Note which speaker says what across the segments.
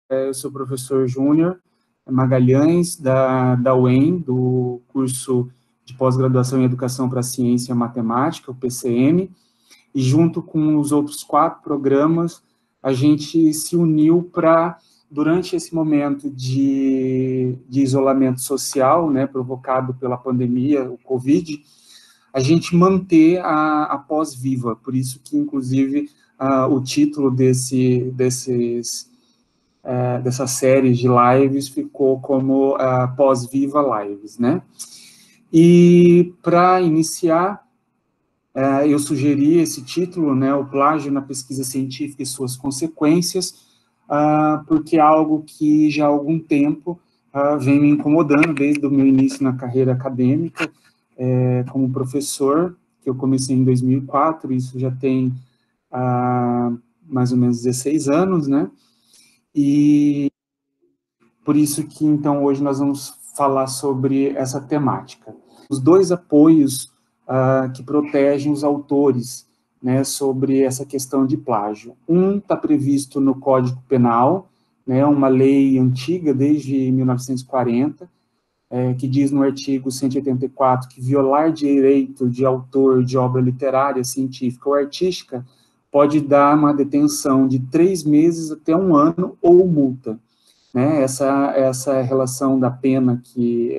Speaker 1: Eu sou professor Júnior Magalhães, da UEM, do curso de pós-graduação em Educação para a Ciência e Matemática, o PCM, e junto com os outros 4 programas, a gente se uniu para, durante esse momento de isolamento social, né, provocado pela pandemia, o Covid, a gente manter a pós-viva, por isso que, inclusive, o título dessa série de lives ficou como Pós-Viva Lives, né? E, para iniciar, eu sugeri esse título, né, o plágio na pesquisa científica e suas consequências, porque é algo que já há algum tempo vem me incomodando, desde o meu início na carreira acadêmica, como professor, que eu comecei em 2004, isso já tem mais ou menos 16 anos, né? E por isso que, então, hoje nós vamos falar sobre essa temática. Os 2 apoios que protegem os autores, né, sobre essa questão de plágio. Um está previsto no Código Penal, né, uma lei antiga, desde 1940, que diz no artigo 184 que violar direito de autor de obra literária, científica ou artística pode dar uma detenção de 3 meses até 1 ano ou multa. Né? Essa relação da pena,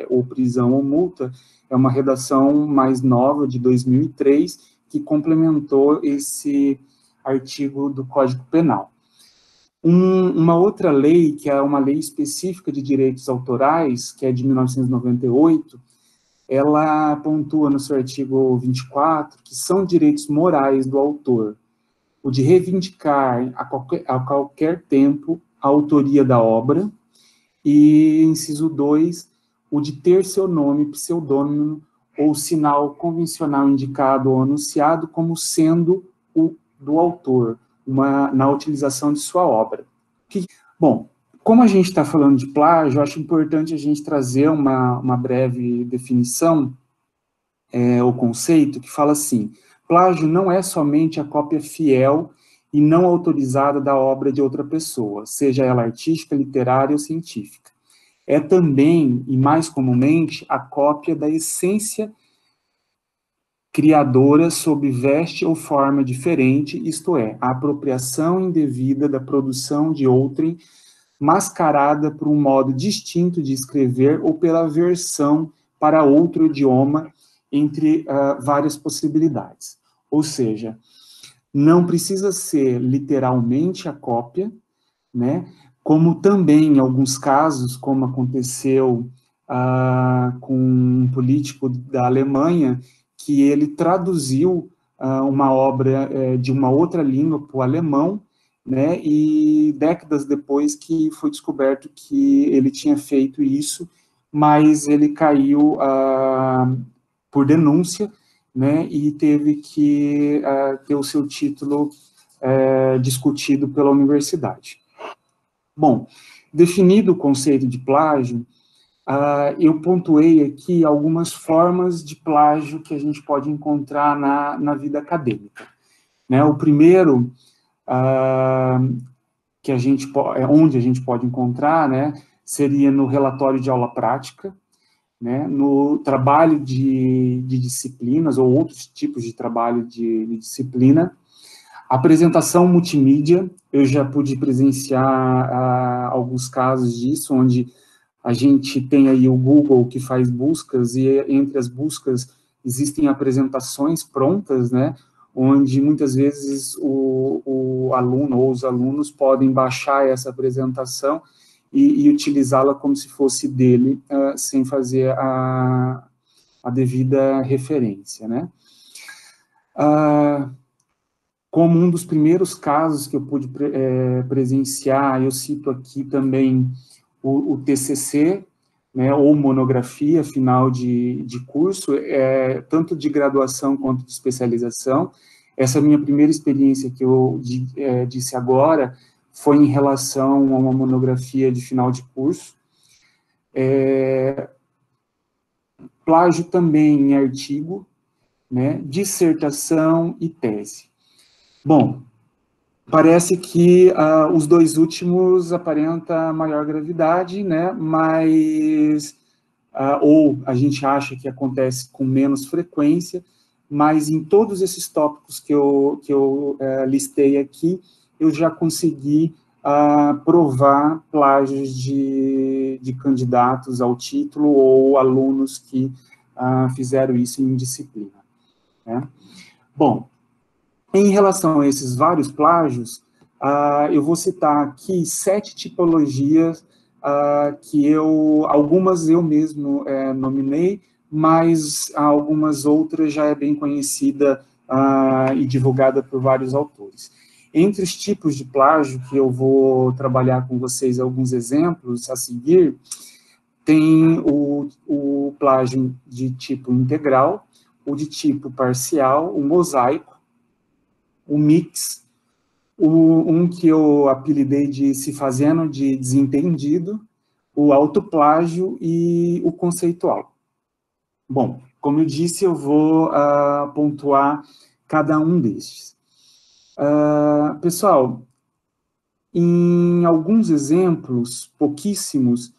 Speaker 1: ou prisão ou multa, é uma redação mais nova, de 2003, que complementou esse artigo do Código Penal. Uma outra lei, que é uma lei específica de direitos autorais, que é de 1998, ela pontua no seu artigo 24 que são direitos morais do autor, o de reivindicar a qualquer tempo a autoria da obra, e, inciso 2, o de ter seu nome, pseudônimo ou sinal convencional indicado ou anunciado como sendo o do autor, na utilização de sua obra. Bom, como a gente está falando de plágio, eu acho importante a gente trazer uma breve definição, o conceito, que fala assim: plágio não é somente a cópia fiel e não autorizada da obra de outra pessoa, seja ela artística, literária ou científica. É também, e mais comumente, a cópia da essência criadora sob veste ou forma diferente, isto é, a apropriação indevida da produção de outrem, mascarada por um modo distinto de escrever ou pela versão para outro idioma, entre várias possibilidades. Ou seja, não precisa ser literalmente a cópia, né? Como também, em alguns casos, como aconteceu com um político da Alemanha, que ele traduziu uma obra de uma outra língua para o alemão, né? E décadas depois que foi descoberto que ele tinha feito isso, mas ele caiu por denúncia, né? E teve que ter o seu título discutido pela universidade. Bom, definido o conceito de plágio, eu pontuei aqui algumas formas de plágio que a gente pode encontrar na vida acadêmica. Né? O primeiro, onde a gente pode encontrar, né, seria no relatório de aula prática, né, no trabalho de disciplinas, ou outros tipos de trabalho de disciplina. Apresentação multimídia, eu já pude presenciar alguns casos disso, onde a gente tem aí o Google que faz buscas, e entre as buscas existem apresentações prontas, né, onde muitas vezes o aluno ou os alunos podem baixar essa apresentação e utilizá-la como se fosse dele, sem fazer a devida referência, né. Como um dos primeiros casos que eu pude presenciar, eu cito aqui também o TCC, né, ou monografia final de curso, tanto de graduação quanto de especialização. Essa minha primeira experiência que eu disse agora foi em relação a uma monografia de final de curso. Plágio também em artigo, né, dissertação e tese. Bom, Parece que os dois últimos aparentam maior gravidade, né? Mas, ou a gente acha que acontece com menos frequência, mas em todos esses tópicos que eu listei aqui, eu já consegui provar plágios de candidatos ao título ou alunos que fizeram isso em disciplina, né? Bom, em relação a esses vários plágios, eu vou citar aqui 7 tipologias que algumas eu mesmo nominei, mas algumas outras já é bem conhecida e divulgada por vários autores. Entre os tipos de plágio que eu vou trabalhar com vocês alguns exemplos a seguir, tem o plágio de tipo integral, o de tipo parcial, o mosaico, o mix, um que eu apelidei de se fazendo de desentendido, o autoplágio e o conceitual. Bom, como eu disse, eu vou pontuar cada um destes. Pessoal, em alguns exemplos, pouquíssimos,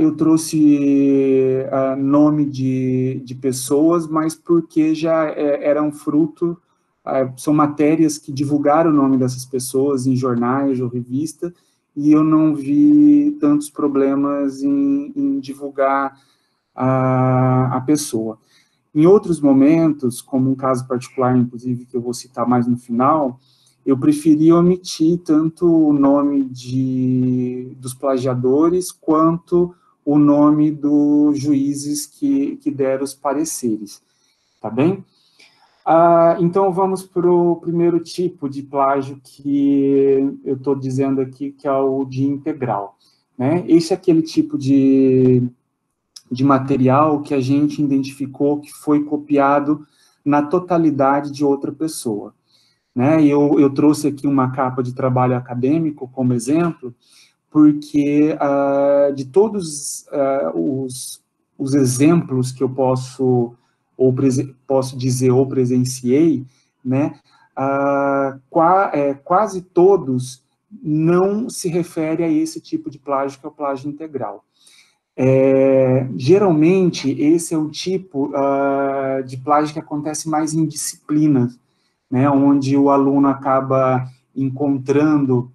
Speaker 1: eu trouxe nome de pessoas, mas porque já eram fruto, são matérias que divulgaram o nome dessas pessoas em jornais ou revista, e eu não vi tantos problemas em divulgar a pessoa. Em outros momentos, como um caso particular, inclusive, que eu vou citar mais no final, eu preferi omitir tanto o nome dos plagiadores, quanto o nome dos juízes que deram os pareceres, tá bem? Então, vamos para o primeiro tipo de plágio que eu estou dizendo aqui, que é o de integral, né? Esse é aquele tipo de material que a gente identificou que foi copiado na totalidade de outra pessoa, né? E eu trouxe aqui uma capa de trabalho acadêmico como exemplo, porque de todos os exemplos que eu posso dizer ou presenciei, né, quase todos não se refere a esse tipo de plágio, que é o plágio integral. Geralmente, esse é o tipo de plágio que acontece mais em disciplinas, né, onde o aluno acaba encontrando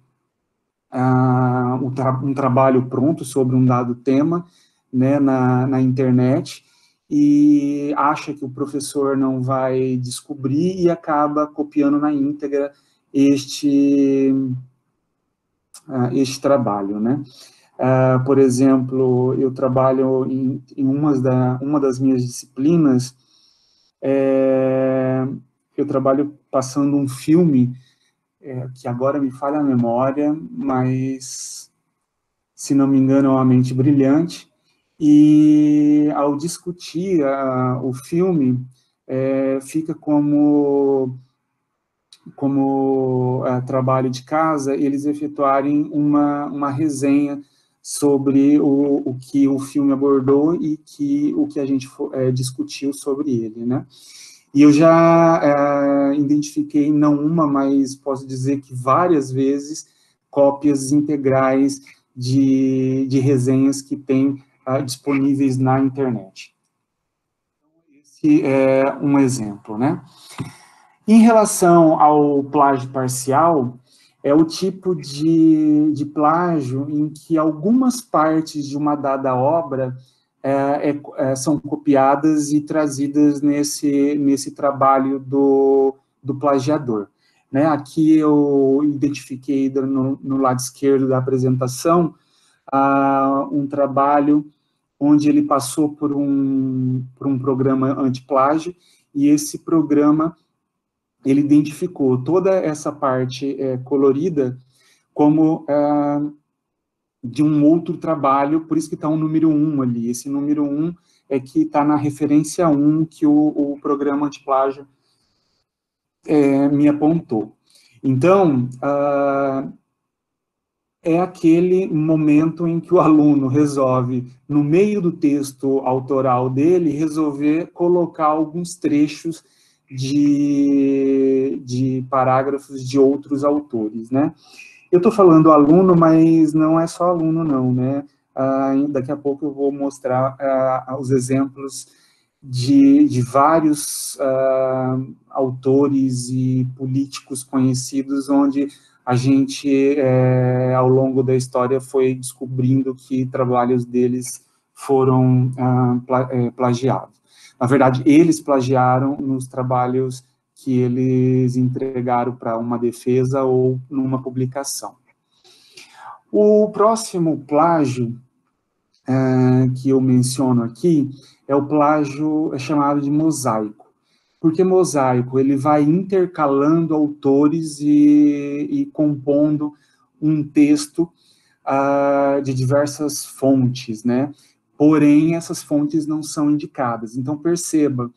Speaker 1: um trabalho pronto sobre um dado tema, né, na internet, e acha que o professor não vai descobrir e acaba copiando na íntegra este trabalho, né. Por exemplo, eu trabalho em uma das minhas disciplinas, eu trabalho passando um filme, que agora me falha a memória, mas, se não me engano, é Uma Mente Brilhante, e ao discutir o filme, fica como trabalho de casa, eles efetuarem uma resenha sobre o que o filme abordou e o que a gente discutiu sobre ele, né? E eu já identifiquei, não uma, mas posso dizer que várias vezes, cópias integrais de resenhas que tem disponíveis na internet. Esse é um exemplo, né? Em relação ao plágio parcial, é o tipo de plágio em que algumas partes de uma dada obra são copiadas e trazidas nesse trabalho do plagiador, né? Aqui eu identifiquei no lado esquerdo da apresentação um trabalho onde ele passou por um programa antiplágio, e esse programa ele identificou toda essa parte colorida como de um outro trabalho, por isso que está um número 1 ali. Esse número 1 é que está na referência 1 que o programa antiplágio me apontou. Então, é aquele momento em que o aluno resolve, no meio do texto autoral dele, resolver colocar alguns trechos de parágrafos de outros autores, né? Eu estou falando aluno, mas não é só aluno, não, né? Daqui a pouco eu vou mostrar os exemplos de vários autores e políticos conhecidos, onde a gente, ao longo da história, foi descobrindo que trabalhos deles foram plagiados. Na verdade, eles plagiaram nos trabalhos que eles entregaram para uma defesa ou numa publicação. O próximo plágio que eu menciono aqui é o plágio chamado de mosaico. Porque mosaico, ele vai intercalando autores e compondo um texto de diversas fontes, né? Porém, essas fontes não são indicadas. Então, perceba,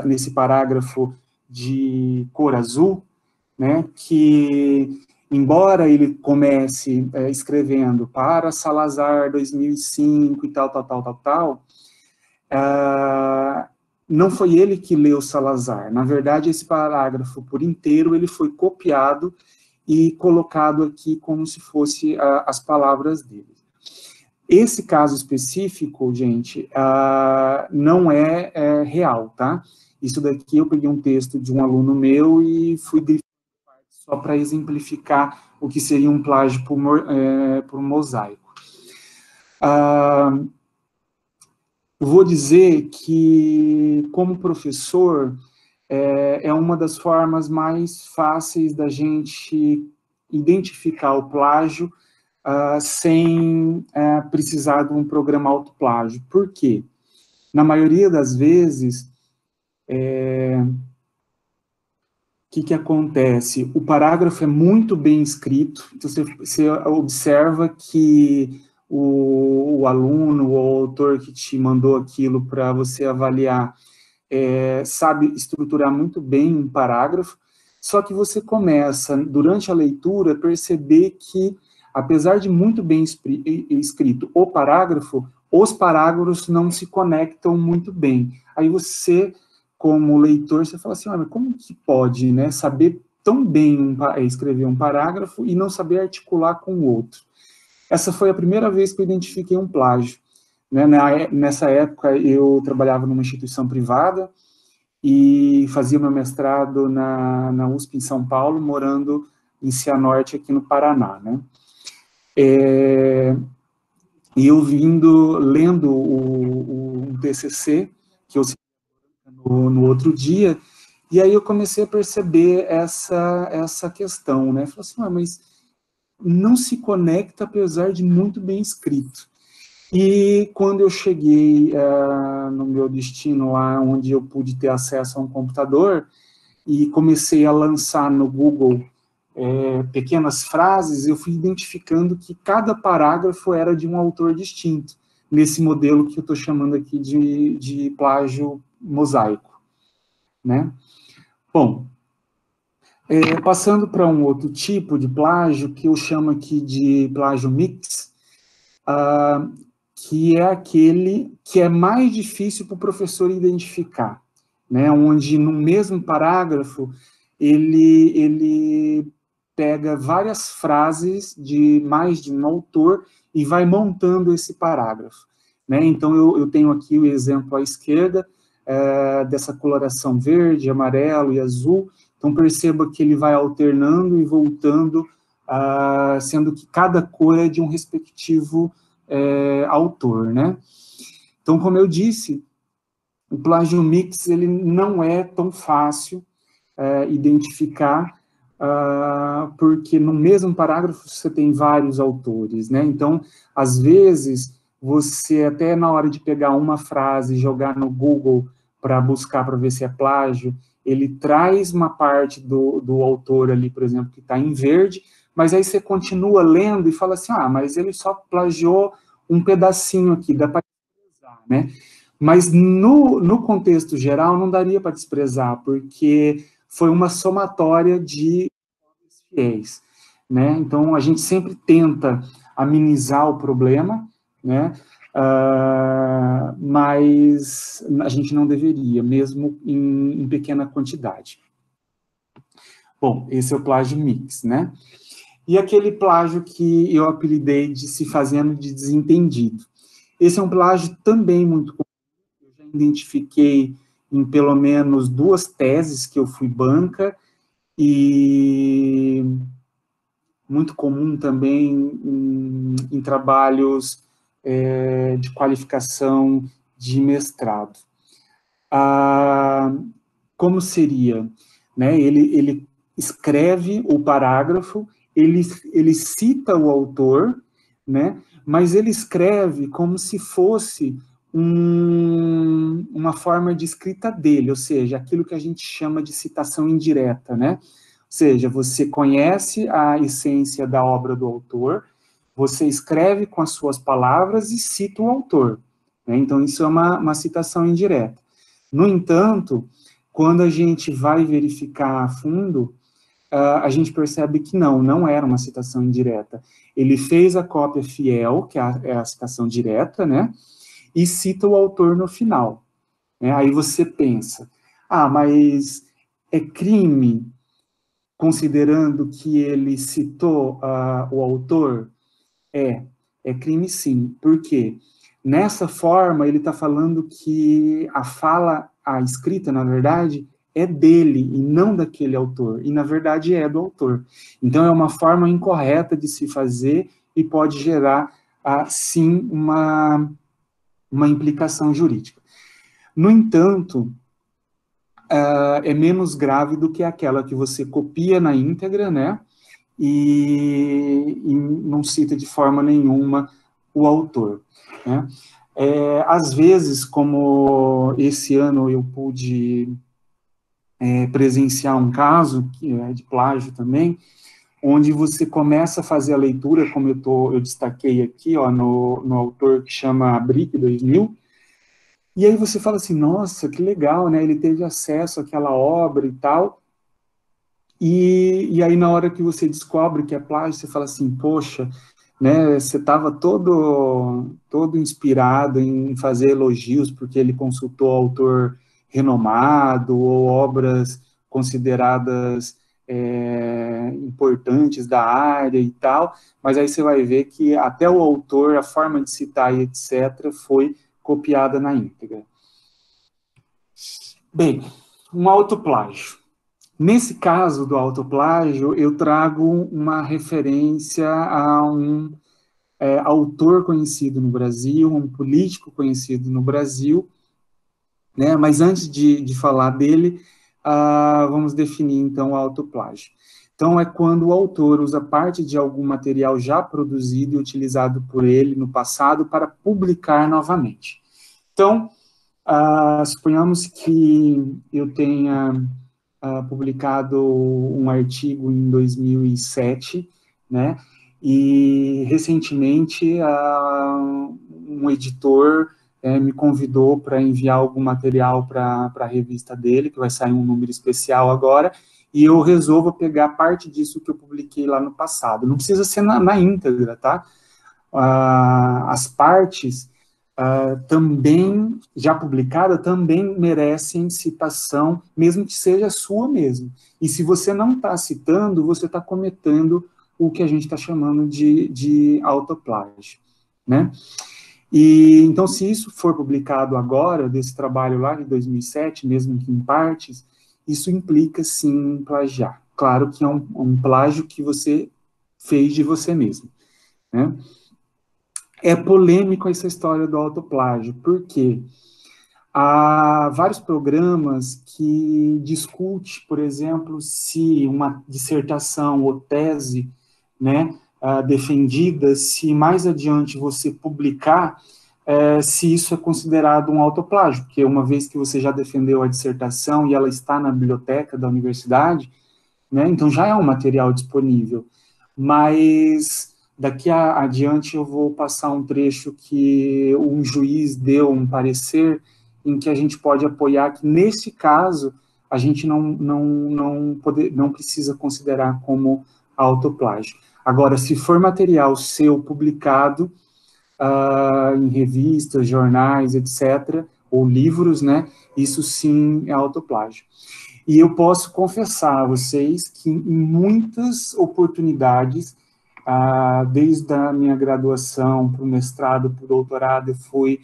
Speaker 1: nesse parágrafo de cor azul, né, que, embora ele comece escrevendo para Salazar 2005 e tal, não foi ele que leu Salazar. Na verdade, esse parágrafo por inteiro ele foi copiado e colocado aqui como se fosse as palavras dele. Esse caso específico, gente, não é real, tá? Isso daqui eu peguei um texto de um aluno meu e fui só para exemplificar o que seria um plágio por mosaico. Vou dizer que, como professor, é uma das formas mais fáceis da gente identificar o plágio sem precisar de um programa autoplágio. Por quê? Na maioria das vezes, o que acontece? O parágrafo é muito bem escrito, então você observa que o aluno, o autor que te mandou aquilo para você avaliar, sabe estruturar muito bem um parágrafo, só que você começa, durante a leitura, a perceber que, apesar de muito bem escrito o parágrafo, os parágrafos não se conectam muito bem. Aí você, como leitor, você fala assim, mas como que pode, né, saber tão bem escrever um parágrafo e não saber articular com o outro? Essa foi a primeira vez que eu identifiquei um plágio. Né? Nessa época, eu trabalhava numa instituição privada e fazia meu mestrado na USP em São Paulo, morando em Cianorte, aqui no Paraná, né? E eu lendo um TCC, que eu no outro dia, e aí eu comecei a perceber essa questão, né? Falei assim, mas não se conecta, apesar de muito bem escrito. E quando eu cheguei no meu destino, lá onde eu pude ter acesso a um computador, e comecei a lançar no Google pequenas frases, eu fui identificando que cada parágrafo era de um autor distinto, nesse modelo que eu estou chamando aqui de plágio mosaico, né? Bom, passando para um outro tipo de plágio, que eu chamo aqui de plágio mix, que é aquele que é mais difícil para o professor identificar, né? Onde no mesmo parágrafo ele pega várias frases de mais de um autor e vai montando esse parágrafo, né? Então eu tenho aqui o exemplo à esquerda dessa coloração verde, amarelo e azul. Então perceba que ele vai alternando e voltando, sendo que cada cor é de um respectivo autor, né? Então, como eu disse, o plágio mix, ele não é tão fácil identificar, porque no mesmo parágrafo você tem vários autores, né? Então, às vezes, você até na hora de pegar uma frase e jogar no Google para buscar para ver se é plágio, ele traz uma parte do autor ali, por exemplo, que está em verde, mas aí você continua lendo e fala assim, mas ele só plagiou um pedacinho aqui, dá para desprezar, né? Mas no contexto geral não daria para desprezar, porque foi uma somatória de fiéis, né? Então a gente sempre tenta amenizar o problema, né? mas a gente não deveria, mesmo em pequena quantidade. Bom, esse é o plágio mix, né? E aquele plágio que eu apelidei de se fazendo de desentendido. Esse é um plágio também muito comum. Eu já identifiquei em pelo menos 2 teses que eu fui banca, e muito comum também em trabalhos de qualificação de mestrado. Como seria? Né? Ele escreve o parágrafo, ele cita o autor, né? Mas ele escreve como se fosse uma forma de escrita dele, ou seja, aquilo que a gente chama de citação indireta, né? Ou seja, você conhece a essência da obra do autor, você escreve com as suas palavras e cita o autor, né? Então, isso é uma citação indireta. No entanto, quando a gente vai verificar a fundo, a gente percebe que não era uma citação indireta. Ele fez a cópia fiel, que é a citação direta, né? E cita o autor no final, né? Aí você pensa, mas é crime, considerando que ele citou o autor? É crime sim. Por quê? Nessa forma, ele está falando que a escrita, na verdade, é dele e não daquele autor. E, na verdade, é do autor. Então, é uma forma incorreta de se fazer e pode gerar, sim, uma implicação jurídica. No entanto, é menos grave do que aquela que você copia na íntegra, né? E não cita de forma nenhuma o autor, né? Às vezes, como esse ano eu pude presenciar um caso que é de plágio também, onde você começa a fazer a leitura, como eu destaquei aqui, ó, no autor que chama Brick 2000, e aí você fala assim, nossa, que legal, né? Ele teve acesso àquela obra e tal. E aí, na hora que você descobre que é plágio, você fala assim, poxa, né, você estava todo inspirado em fazer elogios porque ele consultou autor renomado ou obras consideradas importantes da área e tal, mas aí você vai ver que até o autor, a forma de citar e etc., foi copiada na íntegra. Bem, um autoplágio. Nesse caso do autoplágio, eu trago uma referência a um autor conhecido no Brasil, um político conhecido no Brasil, né? Mas antes de falar dele, vamos definir então o autoplágio. Então, é quando o autor usa parte de algum material já produzido e utilizado por ele no passado para publicar novamente. Então, suponhamos que eu tenha publicado um artigo em 2007, né? E recentemente um editor me convidou para enviar algum material para a revista dele, que vai sair um número especial agora, e eu resolvo pegar parte disso que eu publiquei lá no passado. Não precisa ser na íntegra, tá? As partes também, já publicada, também merecem citação, mesmo que seja sua mesmo. E se você não está citando, você está cometendo o que a gente está chamando de autoplágio, né? E, então, se isso for publicado agora, desse trabalho lá de 2007, mesmo que em partes, isso implica, sim, plagiar. Claro que é um plágio que você fez de você mesmo, né? É polêmico essa história do autoplágio, porque há vários programas que discutem, por exemplo, se uma dissertação ou tese, né, defendida, se mais adiante você publicar, se isso é considerado um autoplágio, porque uma vez que você já defendeu a dissertação e ela está na biblioteca da universidade, né, então já é um material disponível, mas daqui adiante eu vou passar um trecho que um juiz deu um parecer em que a gente pode apoiar que, nesse caso, a gente não precisa considerar como autoplágio. Agora, se for material seu publicado, em revistas, jornais, etc., ou livros, né? Isso sim é autoplágio. E eu posso confessar a vocês que em muitas oportunidades, desde a minha graduação para o mestrado, para o doutorado, eu fui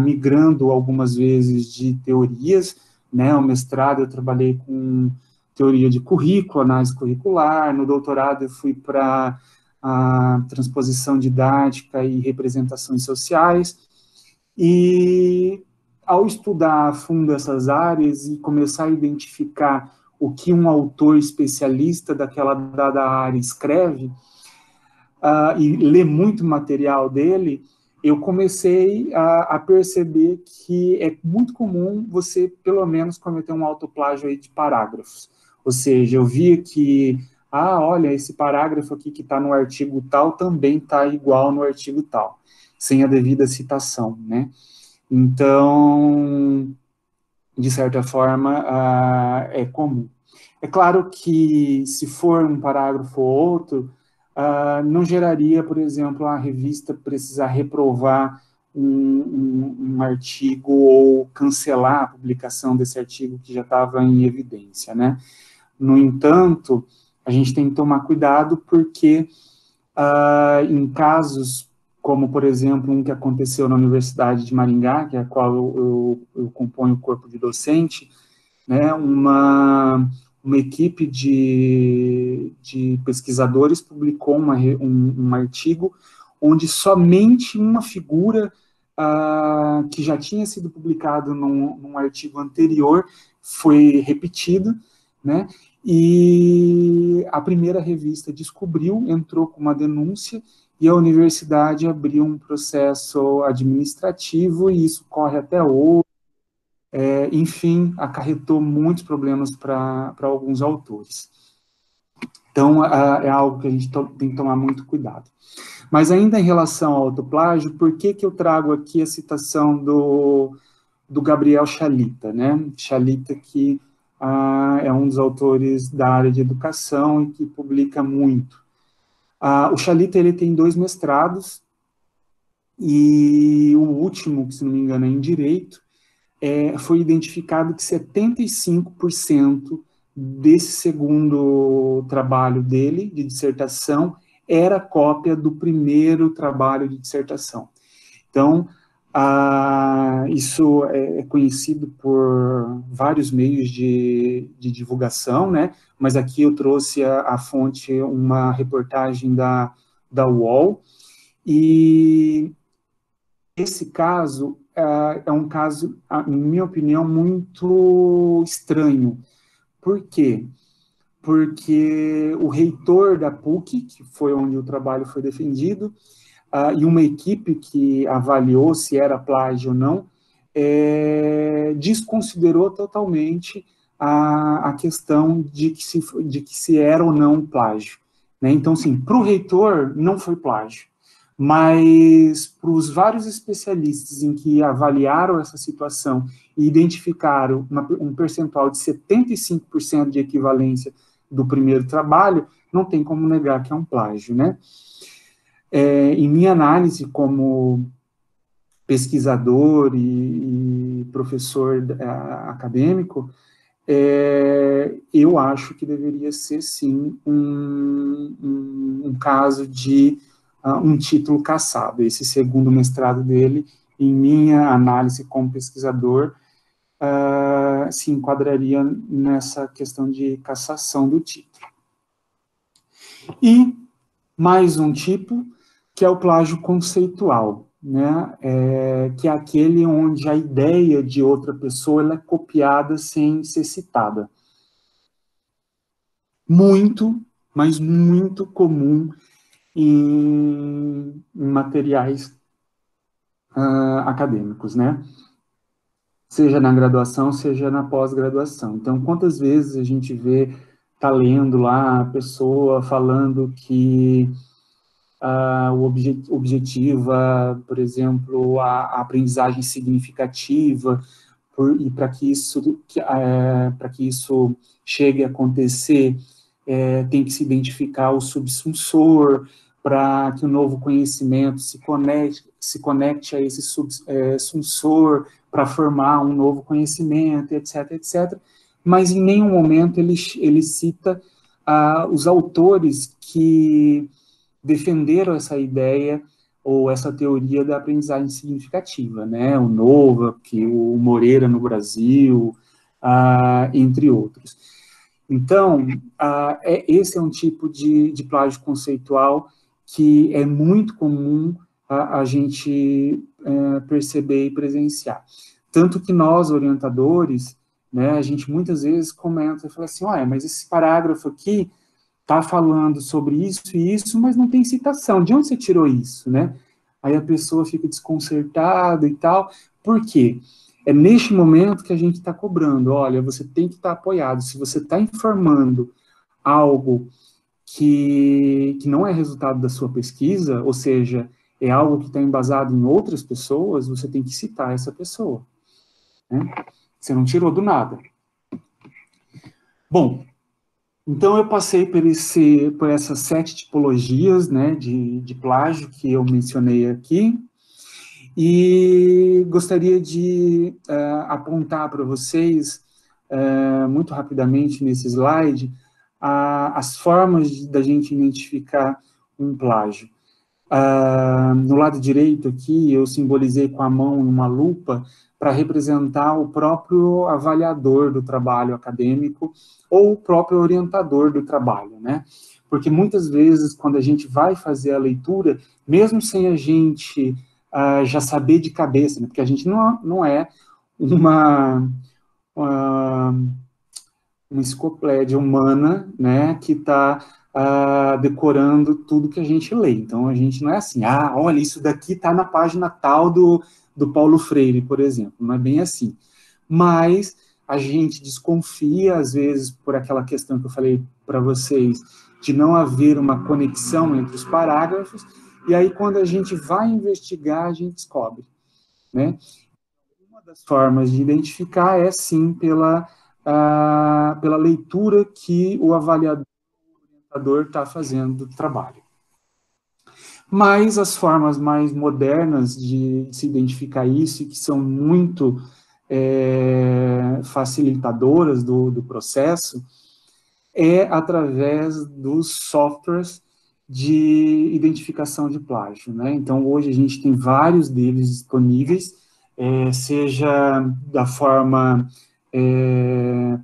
Speaker 1: migrando algumas vezes de teorias, né? O mestrado eu trabalhei com teoria de currículo, análise curricular, no doutorado eu fui para a transposição didática e representações sociais, e ao estudar a fundo essas áreas e começar a identificar o que um autor especialista daquela dada área escreve, e ler muito material dele, eu comecei a perceber que é muito comum você, pelo menos, cometer um autoplágio aí de parágrafos. Ou seja, eu via que, olha, esse parágrafo aqui que está no artigo tal também está igual no artigo tal, sem a devida citação, né? Então, de certa forma, é comum. É claro que, se for um parágrafo ou outro, não geraria, por exemplo, a revista precisar reprovar um artigo ou cancelar a publicação desse artigo que já estava em evidência, né? No entanto, a gente tem que tomar cuidado porque, em casos como, por exemplo, um que aconteceu na Universidade de Maringá, que é a qual eu componho o corpo de docente, né, uma equipe de pesquisadores publicou um artigo onde somente uma figura que já tinha sido publicado num artigo anterior foi repetido, né, e a primeira revista descobriu, entrou com uma denúncia, e a universidade abriu um processo administrativo, e isso corre até hoje. Enfim, acarretou muitos problemas para alguns autores. Então, é algo que a gente tem que tomar muito cuidado. Mas ainda em relação ao autoplágio, por que eu trago aqui a citação do Gabriel Chalita, né? Chalita, que é um dos autores da área de educação e que publica muito. O Chalita, ele tem 2 mestrados, e o último, que se não me engano é em Direito, foi identificado que 75% desse segundo trabalho dele, de dissertação, era cópia do primeiro trabalho de dissertação. Então, isso é conhecido por vários meios de divulgação, né? Mas aqui eu trouxe a fonte, uma reportagem da UOL, e esse caso é um caso, em minha opinião, muito estranho. Por quê? Porque o reitor da PUC, que foi onde o trabalho foi defendido, e uma equipe que avaliou se era plágio ou não, desconsiderou totalmente a questão de que se era ou não plágio, né? Então, assim, para o reitor, não foi plágio, mas para os vários especialistas em que avaliaram essa situação e identificaram um percentual de 75% de equivalência do primeiro trabalho, não tem como negar que é um plágio, né? Em minha análise como pesquisador e professor acadêmico, eu acho que deveria ser, sim, um caso de um título cassado. Esse segundo mestrado dele, em minha análise como pesquisador, se enquadraria nessa questão de cassação do título. E mais um tipo, que é o plágio conceitual, né? Que é aquele onde a ideia de outra pessoa ela é copiada sem ser citada. Muito, mas muito comum em materiais acadêmicos, né? Seja na graduação, seja na pós-graduação. Então, quantas vezes a gente tá lendo lá a pessoa falando que o objetiva, por exemplo, a aprendizagem significativa, e para que isso chegue a acontecer, tem que se identificar o subsunsor, para que o novo conhecimento se conecte a esse sensor para formar um novo conhecimento, etc, etc. Mas em nenhum momento ele cita os autores que defenderam essa ideia ou essa teoria da aprendizagem significativa, né? O Nova, que o Moreira no Brasil, entre outros. Então, esse é um tipo de plágio conceitual que é muito comum a gente perceber e presenciar. Tanto que nós, orientadores, né, a gente muitas vezes comenta e fala assim, olha, mas esse parágrafo aqui está falando sobre isso e isso, mas não tem citação. De onde você tirou isso, né? Aí a pessoa fica desconcertada e tal. Por quê? É neste momento que a gente está cobrando. Olha, você tem que estar apoiado. Se você está informando algo que não é resultado da sua pesquisa, ou seja, é algo que está embasado em outras pessoas, você tem que citar essa pessoa, né? Você não tirou do nada. Bom, então eu passei por essas 7 tipologias, né, de plágio que eu mencionei aqui, e gostaria de apontar para vocês, muito rapidamente nesse slide, as formas da gente identificar um plágio. No lado direito aqui, eu simbolizei com a mão uma lupa para representar o próprio avaliador do trabalho acadêmico ou o próprio orientador do trabalho, né? Porque muitas vezes, quando a gente vai fazer a leitura, mesmo sem a gente já saber de cabeça, né? Porque a gente não é uma enciclopédia humana, né, que está decorando tudo que a gente lê. Então, a gente não é assim, olha, isso daqui está na página tal do Paulo Freire, por exemplo. Não é bem assim. Mas a gente desconfia, às vezes, por aquela questão que eu falei para vocês, de não haver uma conexão entre os parágrafos, e aí, quando a gente vai investigar, a gente descobre, né? Uma das formas de identificar é, sim, pela leitura que o avaliador está fazendo do trabalho. Mas as formas mais modernas de se identificar isso, e que são muito facilitadoras do processo, é através dos softwares de identificação de plágio, né? Então, hoje a gente tem vários deles disponíveis, seja da forma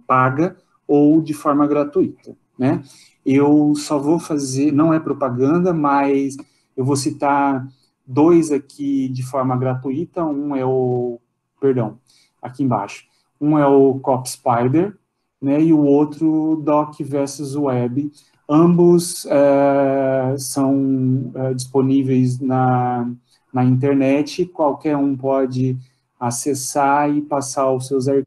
Speaker 1: paga ou de forma gratuita, né? Eu só vou fazer, não é propaganda, mas eu vou citar 2 aqui de forma gratuita, aqui embaixo, um é o CopSpider, né, e o outro Doc versus Web. Ambos são disponíveis na internet, qualquer um pode acessar e passar os seus arquivos.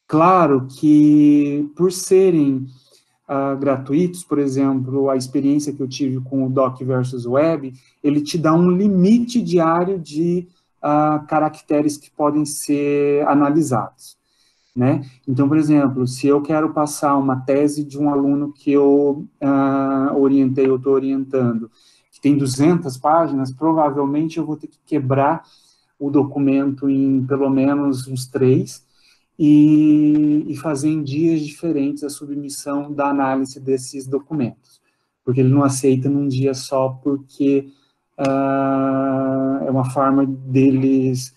Speaker 1: Claro que, por serem gratuitos, por exemplo, a experiência que eu tive com o Doc versus Web, ele te dá um limite diário de caracteres que podem ser analisados, né? Então, por exemplo, se eu quero passar uma tese de um aluno que eu orientei, eu estou orientando, que tem 200 páginas, provavelmente eu vou ter que quebrar o documento em pelo menos uns 3, e fazer em dias diferentes a submissão da análise desses documentos, porque ele não aceita num dia só, porque é uma forma deles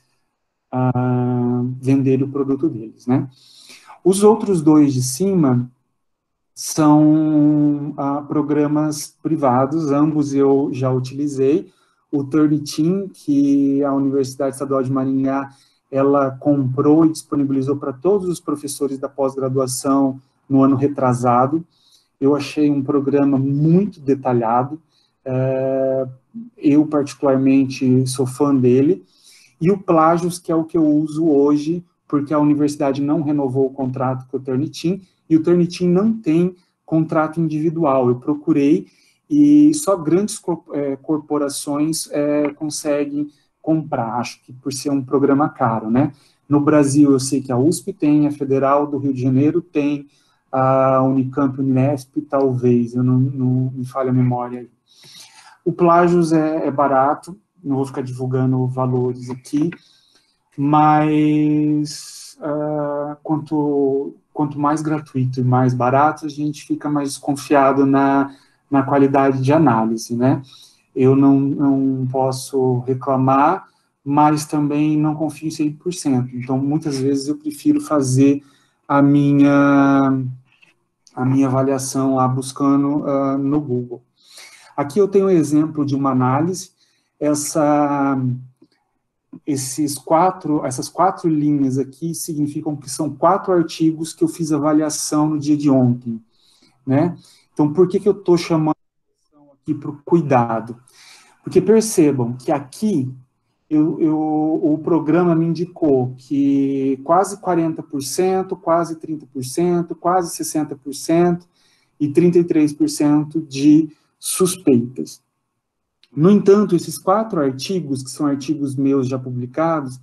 Speaker 1: vender o produto deles, né? Os outros 2 de cima são programas privados, ambos eu já utilizei. O Turnitin, que a Universidade Estadual de Maringá, ela comprou e disponibilizou para todos os professores da pós-graduação no ano retrasado. Eu achei um programa muito detalhado, eu particularmente sou fã dele. E o Plagios, que é o que eu uso hoje, porque a universidade não renovou o contrato com o Turnitin, e o Turnitin não tem contrato individual. Eu procurei, e só grandes corporações conseguem comprar, acho que por ser um programa caro, né? No Brasil, eu sei que a USP tem, a Federal do Rio de Janeiro tem, a Unicamp, Unesp, talvez, eu não me falha a memória. O Plágios é barato, não vou ficar divulgando valores aqui, mas quanto mais gratuito e mais barato, a gente fica mais desconfiado na qualidade de análise, né? Eu não posso reclamar, mas também não confio em 100%. Então, muitas vezes eu prefiro fazer a minha avaliação lá buscando no Google. Aqui eu tenho um exemplo de uma análise. Essas 4 linhas aqui significam que são 4 artigos que eu fiz avaliação no dia de ontem, né? Então, por que eu estou chamando aqui para o cuidado? Porque percebam que aqui o programa me indicou que quase 40%, quase 30%, quase 60% e 33% de suspeitas. No entanto, esses 4 artigos, que são artigos meus já publicados,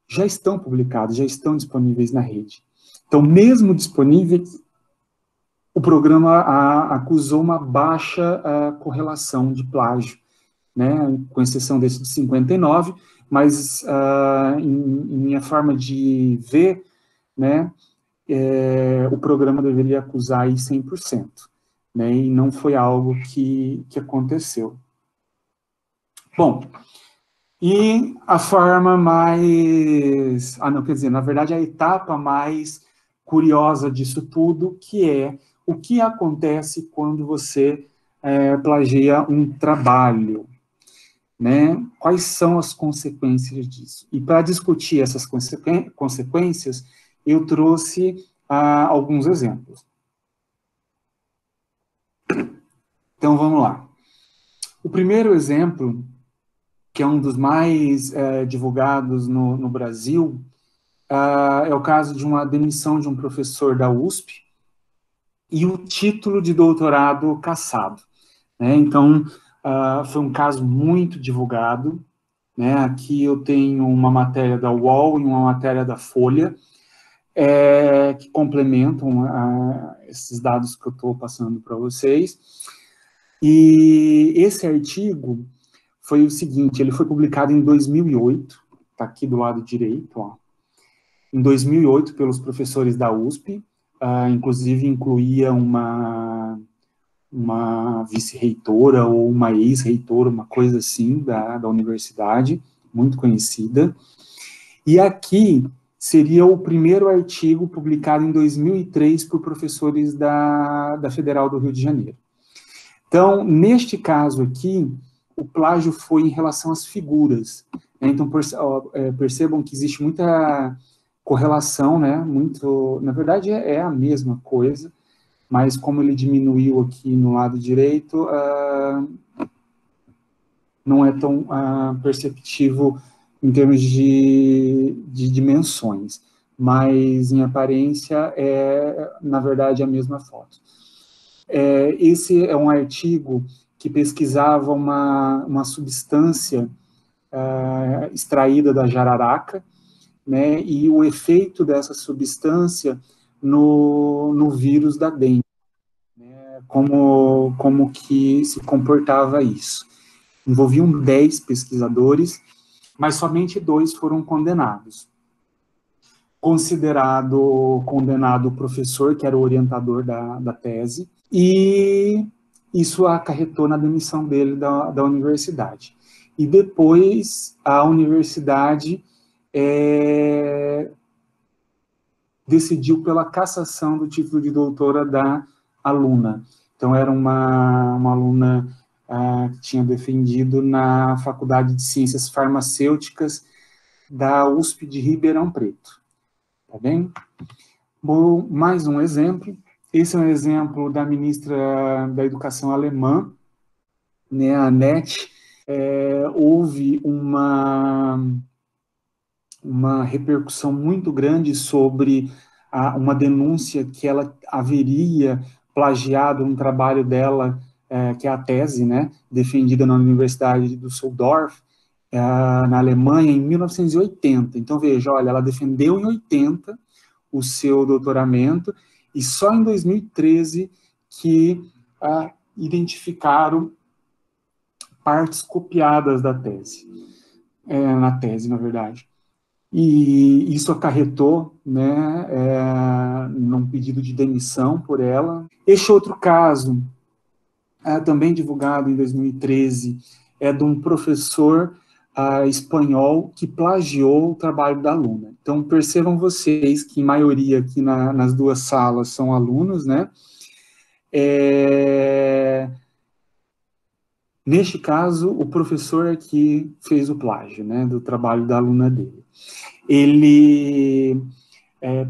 Speaker 1: já estão publicados, já estão disponíveis na rede. Então, mesmo disponíveis, o programa acusou uma baixa correlação de plágio, né, com exceção desse de 59, mas em minha forma de ver, né, o programa deveria acusar aí 100%, né, e não foi algo que aconteceu. Bom, e a forma mais... na verdade, a etapa mais curiosa disso tudo, que é o que acontece quando você plagia um trabalho, né? Quais são as consequências disso? E para discutir essas consequências, eu trouxe alguns exemplos. Então, vamos lá. O primeiro exemplo, que é um dos mais divulgados no Brasil, é o caso de uma demissão de um professor da USP e o título de doutorado cassado, né? Então, foi um caso muito divulgado, né? Aqui eu tenho uma matéria da UOL e uma matéria da Folha, que complementam esses dados que eu estou passando para vocês. E esse artigo foi o seguinte, ele foi publicado em 2008, está aqui do lado direito, ó, em 2008 pelos professores da USP, inclusive incluía uma vice-reitora ou uma ex-reitora, uma coisa assim, da universidade, muito conhecida. E aqui seria o primeiro artigo publicado em 2003 por professores da Federal do Rio de Janeiro. Então, neste caso aqui, o plágio foi em relação às figuras, né? Então, percebam que existe muita correlação, né? Na verdade, é a mesma coisa, mas como ele diminuiu aqui no lado direito, não é tão perceptível em termos de dimensões, mas em aparência na verdade, a mesma foto. Esse é um artigo que pesquisava uma substância extraída da jararaca, né, e o efeito dessa substância no vírus da dengue, né, como que se comportava isso. Envolviam 10 pesquisadores, mas somente 2 foram condenados. Condenado o professor, que era o orientador da tese, e isso acarretou na demissão dele da universidade. E depois a universidade decidiu pela cassação do título de doutora da aluna. Então, era uma aluna que tinha defendido na Faculdade de Ciências Farmacêuticas da USP de Ribeirão Preto. Tá bem? Bom, mais um exemplo. Esse é um exemplo da ministra da Educação alemã, né, a Annette. Houve uma repercussão muito grande sobre uma denúncia que ela haveria plagiado um trabalho dela, que é a tese, né, defendida na Universidade de Düsseldorf, na Alemanha, em 1980. Então, veja, olha, ela defendeu em 80 o seu doutoramento, e só em 2013 que identificaram partes copiadas da tese, na tese, na verdade. E isso acarretou, né, num pedido de demissão por ela. Este outro caso, também divulgado em 2013, é de um professor espanhol que plagiou o trabalho da aluna. Então, percebam vocês que, em maioria, aqui nas duas salas são alunos, né? Neste caso, o professor é que fez o plágio, né, do trabalho da aluna dele. Ele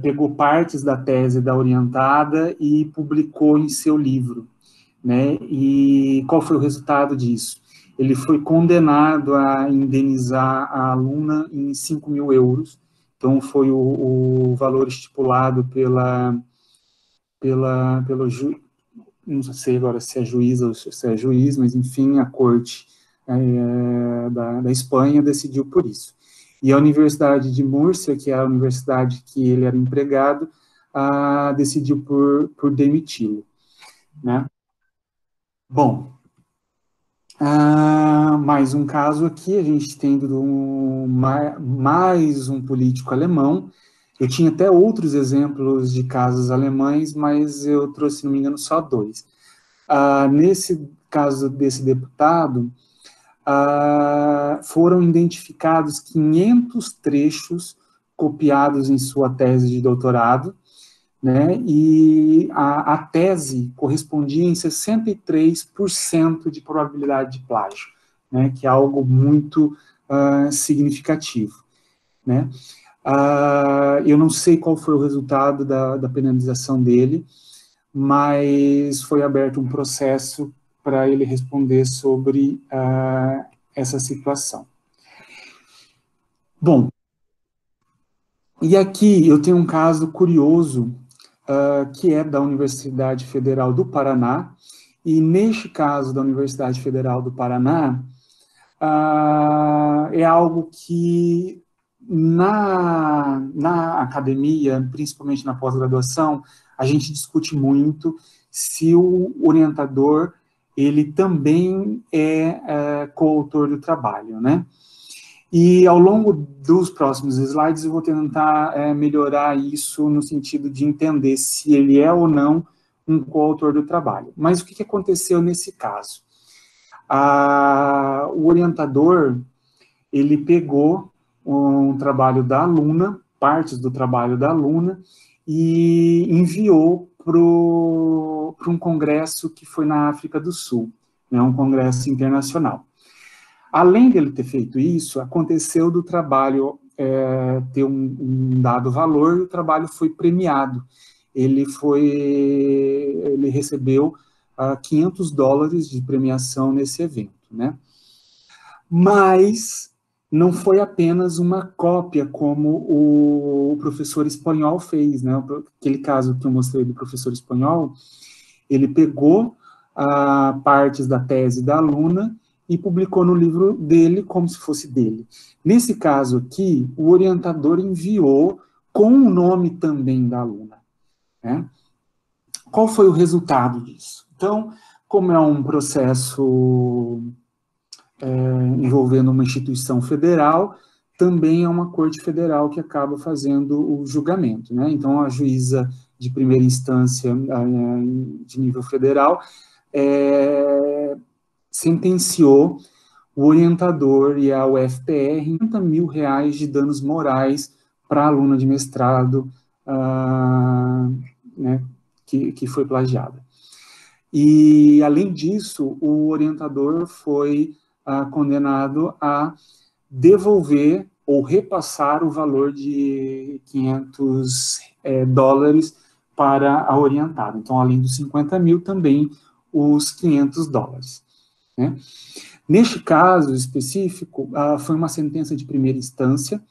Speaker 1: pegou partes da tese da orientada e publicou em seu livro, né? E qual foi o resultado disso? Ele foi condenado a indenizar a aluna em 5 mil euros, então foi o valor estipulado pelo juiz, não sei agora se é juíza ou se é juiz, mas enfim, a corte da Espanha decidiu por isso. E a Universidade de Múrcia, que é a universidade que ele era empregado, decidiu por demiti-lo, né? Bom, mais um caso aqui, a gente tem mais um político alemão. Eu tinha até outros exemplos de casos alemães, mas eu trouxe, se não me engano, só 2. Nesse caso desse deputado, foram identificados 500 trechos copiados em sua tese de doutorado, né, e a tese correspondia em 63% de probabilidade de plágio, né, que é algo muito significativo, né. Eu não sei qual foi o resultado da penalização dele, mas foi aberto um processo para ele responder sobre essa situação. Bom, e aqui eu tenho um caso curioso, que é da Universidade Federal do Paraná, e neste caso da Universidade Federal do Paraná, é algo que na academia, principalmente na pós-graduação, a gente discute muito se o orientador ele também é coautor do trabalho, né? E ao longo dos próximos slides eu vou tentar melhorar isso no sentido de entender se ele é ou não um coautor do trabalho. Mas o que aconteceu nesse caso? O orientador, ele pegou um trabalho da aluna, partes do trabalho da aluna, e enviou para um congresso que foi na África do Sul, né, um congresso internacional. Além dele ter feito isso, aconteceu do trabalho ter um dado valor e o trabalho foi premiado. Ele recebeu $500 de premiação nesse evento, né? Mas não foi apenas uma cópia como o professor espanhol fez, né? Aquele caso que eu mostrei do professor espanhol, ele pegou partes da tese da aluna e publicou no livro dele como se fosse dele. Nesse caso aqui, o orientador enviou com o nome também da aluna, né? Qual foi o resultado disso? Então, como é um processo envolvendo uma instituição federal, também é uma corte federal que acaba fazendo o julgamento, né? Então, a juíza de primeira instância de nível federal sentenciou o orientador e a UFPR em R$30 mil de danos morais para a aluna de mestrado né, que foi plagiada. E, além disso, o orientador foi condenado a devolver ou repassar o valor de $500 para a orientada. Então, além dos 50 mil, também os $500. Né? Neste caso específico, foi uma sentença de primeira instância,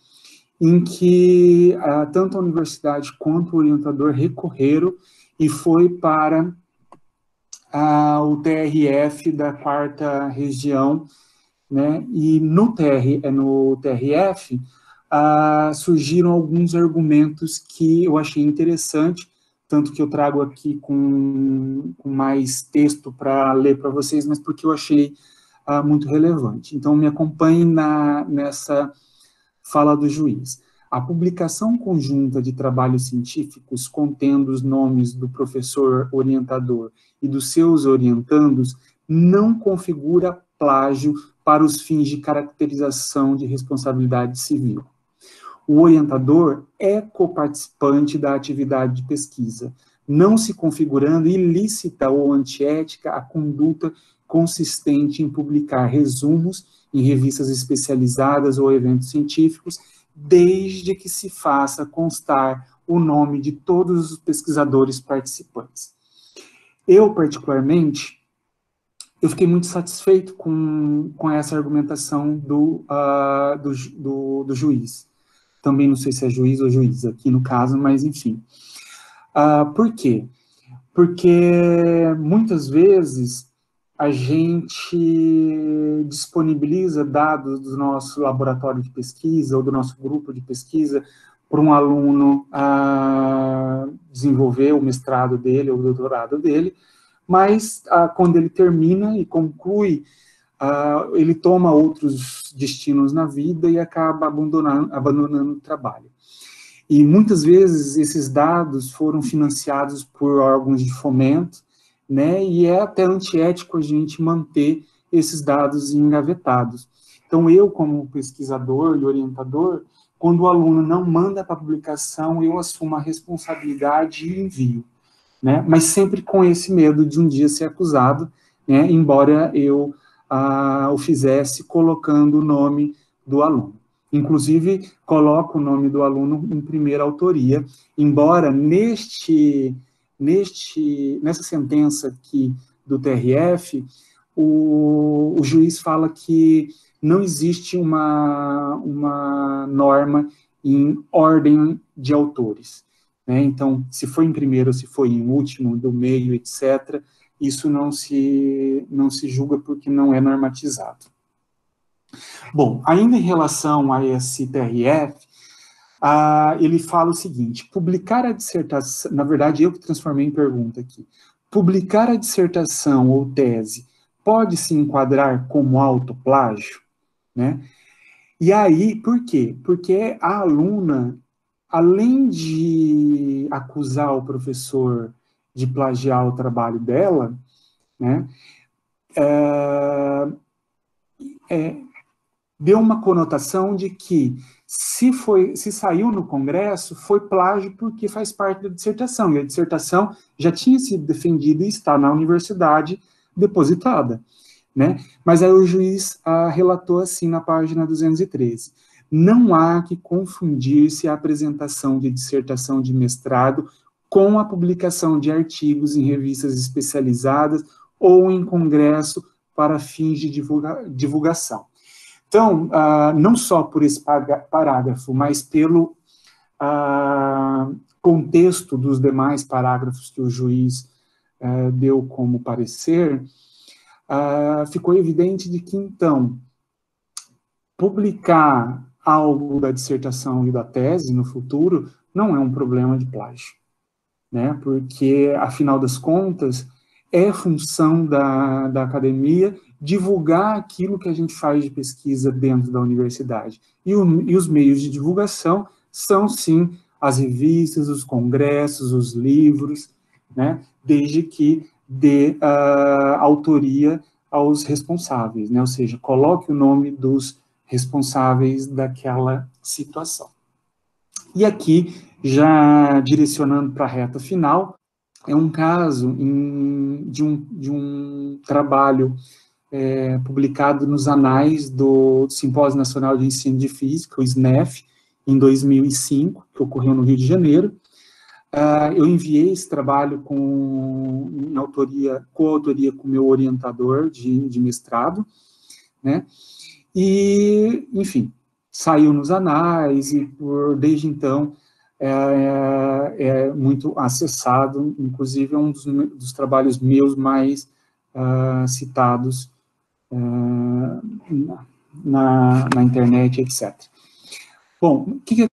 Speaker 1: em que tanto a universidade quanto o orientador recorreram e foi para o TRF da 4ª região, né? E no TRF surgiram alguns argumentos que eu achei interessante, tanto que eu trago aqui com mais texto para ler para vocês, mas porque eu achei muito relevante. Então, me acompanhe nessa fala do juiz. A publicação conjunta de trabalhos científicos contendo os nomes do professor orientador e dos seus orientandos não configura plágio para os fins de caracterização de responsabilidade civil. O orientador é coparticipante da atividade de pesquisa, não se configurando ilícita ou antiética a conduta consistente em publicar resumos em revistas especializadas ou eventos científicos, desde que se faça constar o nome de todos os pesquisadores participantes. Eu, particularmente, eu fiquei muito satisfeito com essa argumentação do juiz. Também não sei se é juiz ou juíza aqui no caso, mas enfim. Por quê? Porque muitas vezes a gente disponibiliza dados do nosso laboratório de pesquisa ou do nosso grupo de pesquisa para um aluno desenvolver o mestrado dele ou o doutorado dele, mas quando ele termina e conclui, ele toma outros destinos na vida e acaba abandonando o trabalho. E muitas vezes esses dados foram financiados por órgãos de fomento, né, e é até antiético a gente manter esses dados engavetados. Então, eu, como pesquisador e orientador, quando o aluno não manda para publicação, eu assumo a responsabilidade e envio, né, mas sempre com esse medo de um dia ser acusado, né, embora eu o fizesse colocando o nome do aluno. Inclusive, coloco o nome do aluno em primeira autoria, embora nessa sentença aqui do TRF, o juiz fala que não existe uma norma em ordem de autores, né? Então, se foi em primeiro, se foi em último, do meio, etc., isso não se julga porque não é normatizado. Bom, ainda em relação a esse TRF, ele fala o seguinte: publicar a dissertação, na verdade eu que transformei em pergunta aqui, publicar a dissertação ou tese pode se enquadrar como autoplágio, né? E aí, por quê? Porque a aluna, além de acusar o professor de plagiar o trabalho dela, né, deu uma conotação de que se saiu no Congresso, foi plágio porque faz parte da dissertação, e a dissertação já tinha sido defendida e está na universidade depositada, né? Mas aí o juiz relatou assim na página 213: não há que confundir-se a apresentação de dissertação de mestrado com a publicação de artigos em revistas especializadas ou em congresso para fins de divulgação. Então, não só por esse parágrafo, mas pelo contexto dos demais parágrafos que o juiz deu como parecer, ficou evidente de que, então, publicar algo da dissertação e da tese no futuro não é um problema de plágio, né? Porque, afinal das contas, é função da academia divulgar aquilo que a gente faz de pesquisa dentro da universidade. E os meios de divulgação são, sim, as revistas, os congressos, os livros, né? Desde que dê autoria aos responsáveis, né? Ou seja, coloque o nome dos responsáveis daquela situação. E aqui, já direcionando para a reta final, é um caso de um trabalho publicado nos anais do Simpósio Nacional de Ensino de Física, o SNEF, em 2005, que ocorreu no Rio de Janeiro. Eu enviei esse trabalho coautoria com o meu orientador de mestrado, né? E, enfim, saiu nos anais e desde então é muito acessado, inclusive é um dos trabalhos meus mais citados na internet, etc. Bom, o que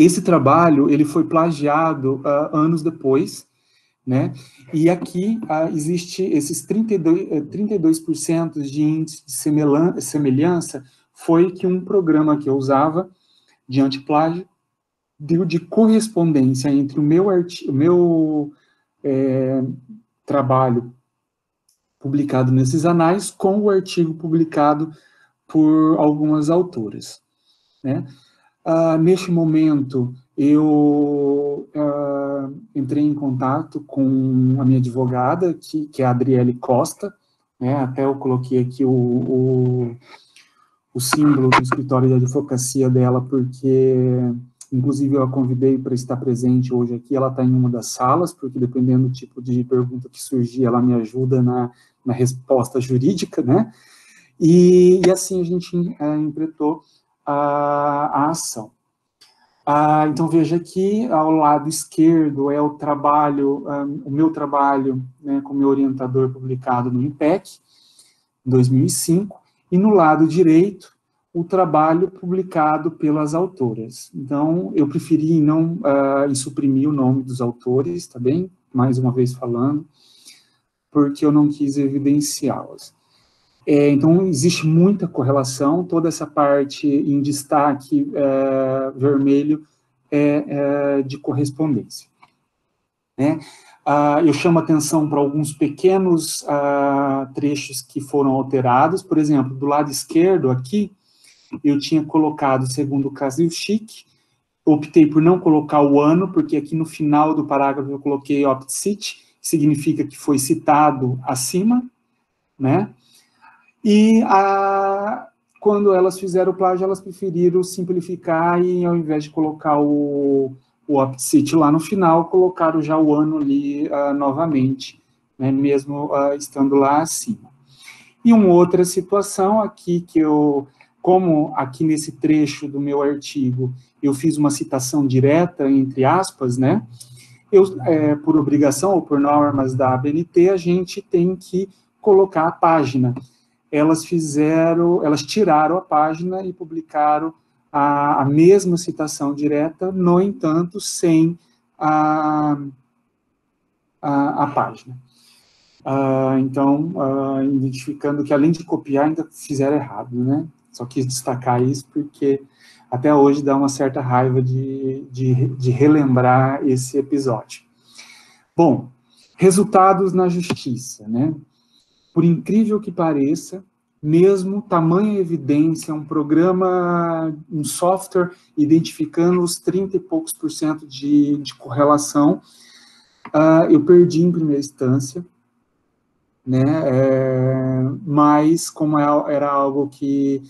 Speaker 1: Esse trabalho, ele foi plagiado anos depois, né? E aqui existe esses 32% de índice de semelhança, foi que um programa que eu usava de antiplágio deu de correspondência entre o meu trabalho publicado nesses anais com o artigo publicado por algumas autoras, né? Neste momento, eu entrei em contato com a minha advogada, que é a Adriele Costa, né? Até eu coloquei aqui o símbolo do escritório de advocacia dela, porque, inclusive, eu a convidei para estar presente hoje aqui. Ela está em uma das salas, porque dependendo do tipo de pergunta que surgir, ela me ajuda na resposta jurídica, né? E assim a gente empreitou a ação. Então, veja aqui, ao lado esquerdo é o trabalho, o meu trabalho, né, como orientador publicado no IMPEC, em 2005, e no lado direito, o trabalho publicado pelas autoras. Então, eu preferi não suprimir o nome dos autores, tá bem? Mais uma vez falando, porque eu não quis evidenciá-las. Então, existe muita correlação, toda essa parte em destaque vermelho é de correspondência, né? Eu chamo atenção para alguns pequenos trechos que foram alterados. Por exemplo, do lado esquerdo aqui, eu tinha colocado, segundo o Kaziushik, optei por não colocar o ano, porque aqui no final do parágrafo eu coloquei opt-cite, que significa que foi citado acima, né? E quando elas fizeram o plágio, elas preferiram simplificar e, ao invés de colocar o opt-cite lá no final, colocaram já o ano ali novamente, né, mesmo estando lá acima. E uma outra situação aqui que como aqui nesse trecho do meu artigo, eu fiz uma citação direta, entre aspas, né, por obrigação ou por normas da ABNT, a gente tem que colocar a página. Elas tiraram a página e publicaram a mesma citação direta, no entanto, sem a página. Então, identificando que, além de copiar, ainda fizeram errado, né? Só quis destacar isso, porque até hoje dá uma certa raiva de relembrar esse episódio. Bom, resultados na justiça, né? Por incrível que pareça, mesmo tamanha evidência, um programa, um software identificando os 30 e poucos % de correlação, eu perdi em primeira instância, né? Mas como era algo que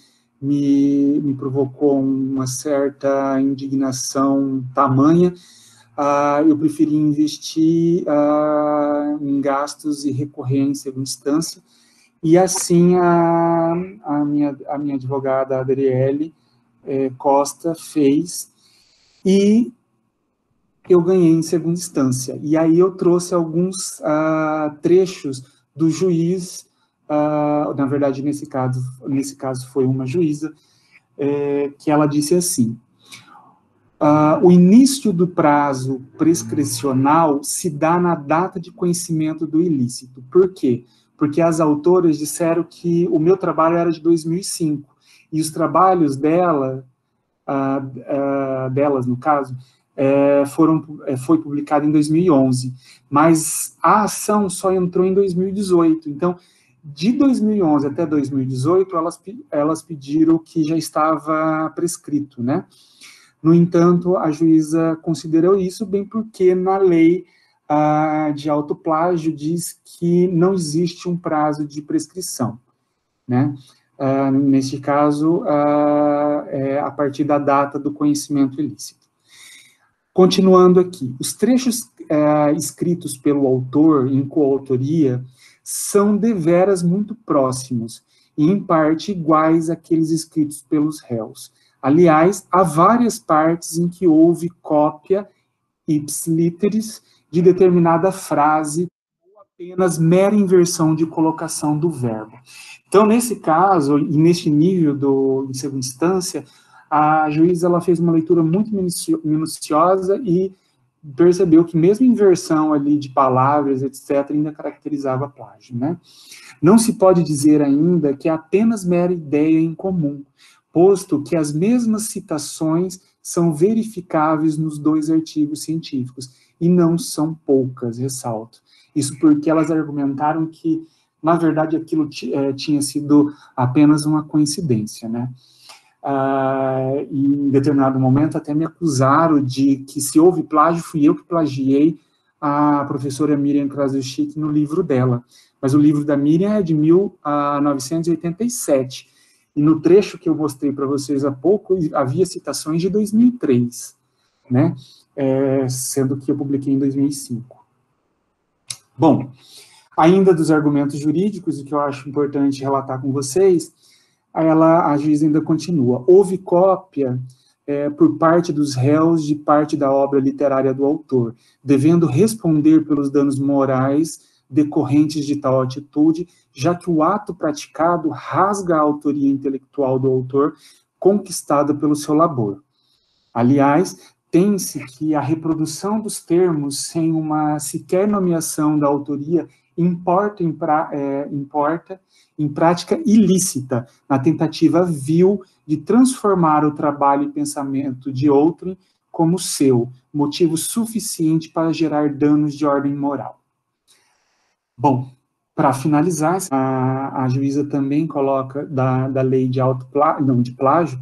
Speaker 1: me provocou uma certa indignação tamanha, eu preferi investir em gastos e recorrer em segunda instância, e assim a minha advogada, Adriele Costa, fez, e eu ganhei em segunda instância. E aí eu trouxe alguns trechos do juiz, na verdade, nesse caso foi uma juíza, que ela disse assim: o início do prazo prescricional se dá na data de conhecimento do ilícito. Por quê? Porque as autoras disseram que o meu trabalho era de 2005, e os trabalhos delas, no caso, foi publicado em 2011, mas a ação só entrou em 2018. Então, de 2011 até 2018, elas pediram que já estava prescrito, né? No entanto, a juíza considerou isso, bem porque na lei de autoplágio diz que não existe um prazo de prescrição, né? Neste caso, a partir da data do conhecimento ilícito. Continuando aqui, os trechos escritos pelo autor em coautoria são deveras muito próximos e, em parte, iguais àqueles escritos pelos réus. Aliás, há várias partes em que houve cópia ipsiliteris de determinada frase ou apenas mera inversão de colocação do verbo. Então, nesse caso, e neste nível em segunda instância, A juíza ela fez uma leitura muito minuciosa e percebeu que mesmo inversão ali de palavras, etc., ainda caracterizava plágio, né? Não se pode dizer ainda que é apenas mera ideia em comum, posto que as mesmas citações são verificáveis nos dois artigos científicos, e não são poucas, ressalto. Isso porque elas argumentaram que, na verdade, aquilo tinha sido apenas uma coincidência, né? E em determinado momento até me acusaram de que se houve plágio, fui eu que plagiei a professora Miriam Krasuchik no livro dela. Mas o livro da Miriam é de 1987. E no trecho que eu mostrei para vocês há pouco, havia citações de 2003, né? Sendo que eu publiquei em 2005. Bom, ainda dos argumentos jurídicos, o que eu acho importante relatar com vocês, a juíza ainda continua. Houve cópia por parte dos réus de parte da obra literária do autor, devendo responder pelos danos morais decorrentes de tal atitude, já que o ato praticado rasga a autoria intelectual do autor conquistada pelo seu labor. Aliás, tem-se que a reprodução dos termos sem uma sequer nomeação da autoria importa em prática ilícita, na tentativa vil de transformar o trabalho e pensamento de outrem como seu, motivo suficiente para gerar danos de ordem moral. Bom, para finalizar, a juíza também coloca da lei de plágio,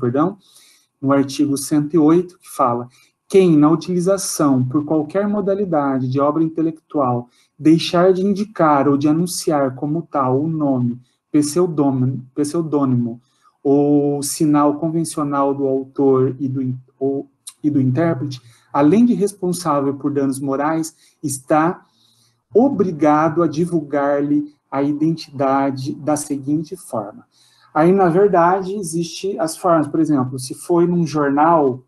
Speaker 1: no artigo 108, que fala: quem, na utilização por qualquer modalidade de obra intelectual, deixar de indicar ou de anunciar como tal o nome, pseudônimo ou sinal convencional do autor e do intérprete, além de responsável por danos morais, está obrigado a divulgar-lhe a identidade da seguinte forma. Aí, na verdade, existem as formas, por exemplo, se foi num jornal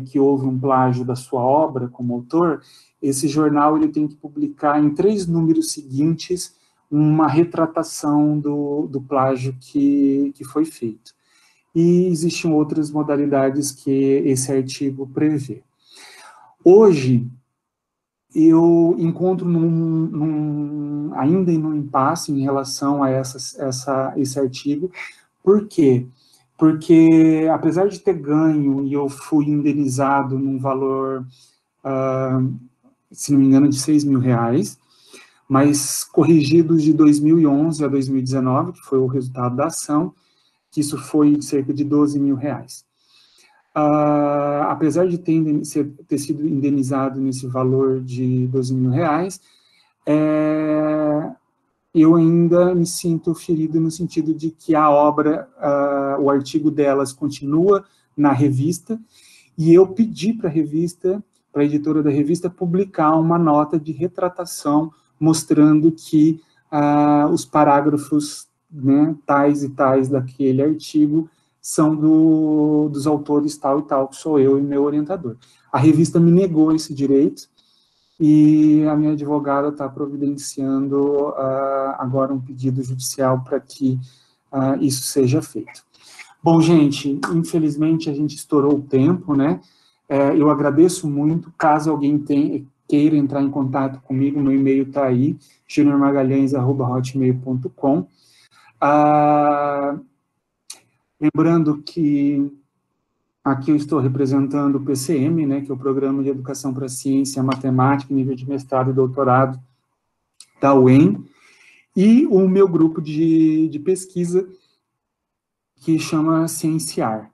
Speaker 1: que houve um plágio da sua obra como autor, esse jornal ele tem que publicar em 3 números seguintes uma retratação do plágio que foi feito. E existem outras modalidades que esse artigo prevê. Hoje, eu encontro ainda em um impasse em relação a esse artigo. Por quê? Porque, apesar de ter ganho, e eu fui indenizado num valor, se não me engano, de R$6.000, mas corrigidos de 2011 a 2019, que foi o resultado da ação, que isso foi cerca de R$12.000. Apesar de ter sido indenizado nesse valor de R$12.000, eu ainda me sinto ferido no sentido de que a obra, o artigo delas continua na revista, e eu pedi para a revista, para a editora da revista, publicar uma nota de retratação mostrando que os parágrafos, né, tais e tais daquele artigo são dos autores tal e tal, que sou eu e meu orientador. A revista me negou esse direito, e a minha advogada está providenciando agora um pedido judicial para que isso seja feito. Bom, gente, infelizmente a gente estourou o tempo, né? Eu agradeço muito. Caso alguém queira entrar em contato comigo, meu e-mail está aí, juniormagalhães@hotmail.com. Lembrando que aqui eu estou representando o PCM, né, que é o Programa de Educação para a Ciência e Matemática, nível de mestrado e doutorado da UEM, e o meu grupo de pesquisa, que chama Cienciar.